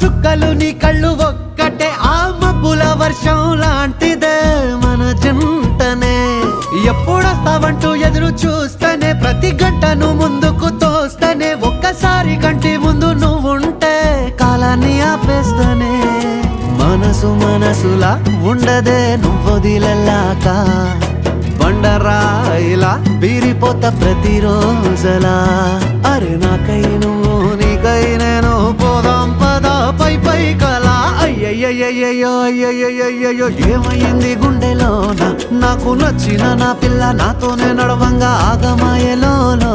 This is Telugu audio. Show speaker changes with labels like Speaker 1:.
Speaker 1: సుక్కలు నీ కళ్ళు ఒక్కటే ఆ మబ్బుల వర్షం లాంటిదే మన జంటనే ఎప్పుడొస్తావంటూ ఎదురు చూస్తేనే ప్రతి గంటను ముందుకు తోస్తేనే ఒక్కసారి కంటి ముందు నువ్వుంటే కాలాన్ని ఆపేస్తేనే మనసులా ఉండదే నువ్వొదిలెల్లాక బండరాయిలా బీరిపోత ప్రతిరోజలా అరే నాకై నువ్వు నీకై నేను పోదాం పదా పై కలా అయ్యయ్యో అయ్యయ్యో ఏమైంది గుండెలోన నాకు నచ్చిన నా పిల్ల నాతోనే నడవంగా ఆగమాయలోనా